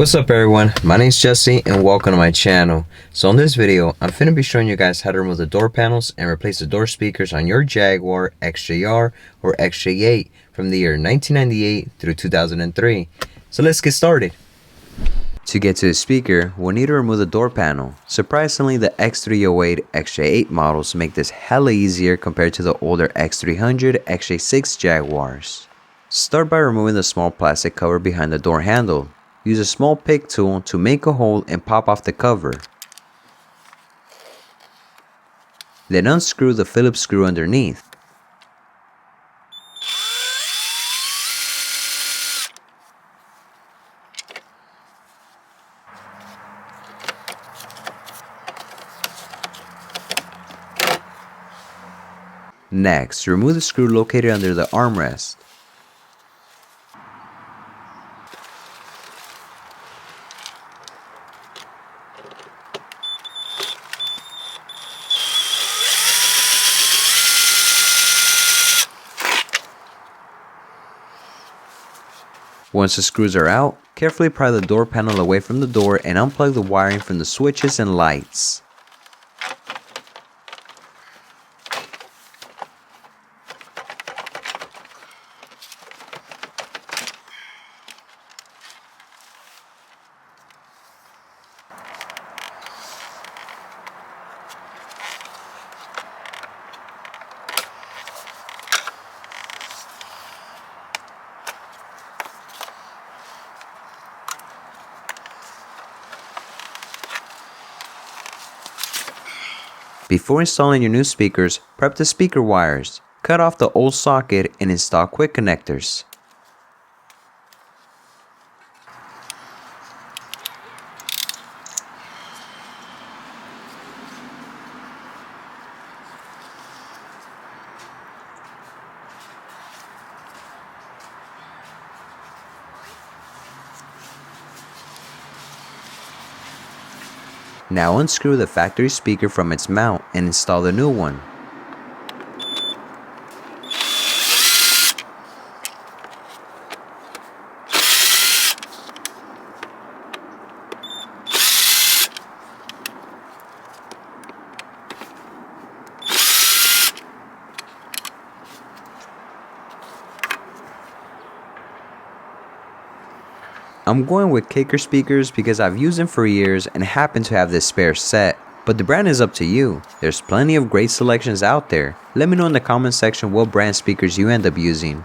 What's up everyone, my name is Jesse and welcome to my channel. So in this video, I'm finna be showing you guys how to remove the door panels and replace the door speakers on your Jaguar XJR or XJ8 from the year 1998 through 2003. So let's get started. To get to the speaker, we'll need to remove the door panel. Surprisingly, the X308 XJ8 models make this hella easier compared to the older X300 XJ6 Jaguars. Start by removing the small plastic cover behind the door handle. Use a small pick tool to make a hole and pop off the cover. Then unscrew the Phillips screw underneath. Next, remove the screw located under the armrest. Once the screws are out, carefully pry the door panel away from the door and unplug the wiring from the switches and lights. Before installing your new speakers, prep the speaker wires. Cut off the old socket and install quick connectors. Now unscrew the factory speaker from its mount and install the new one. I'm going with Kicker speakers because I've used them for years and happen to have this spare set, but the brand is up to you. There's plenty of great selections out there. Let me know in the comment section what brand speakers you end up using.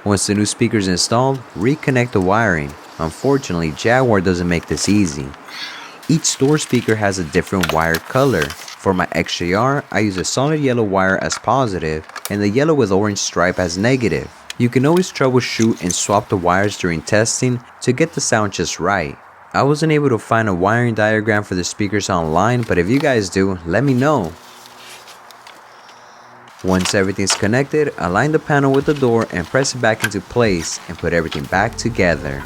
Once the new speaker is installed, reconnect the wiring. Unfortunately, Jaguar doesn't make this easy. Each door speaker has a different wire color. For my XJR, I use a solid yellow wire as positive and the yellow with orange stripe as negative. You can always troubleshoot and swap the wires during testing to get the sound just right. I wasn't able to find a wiring diagram for the speakers online, but if you guys do, let me know. Once everything's connected, align the panel with the door and press it back into place and put everything back together.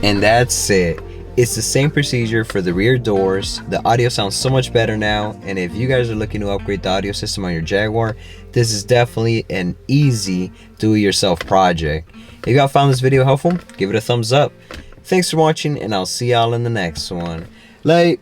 And that's it. It's the same procedure for the rear doors. The audio sounds so much better now, and if you guys are looking to upgrade the audio system on your Jaguar, this is definitely an easy do-it-yourself project. If y'all found this video helpful, give it a thumbs up. Thanks for watching, and I'll see y'all in the next one. Like.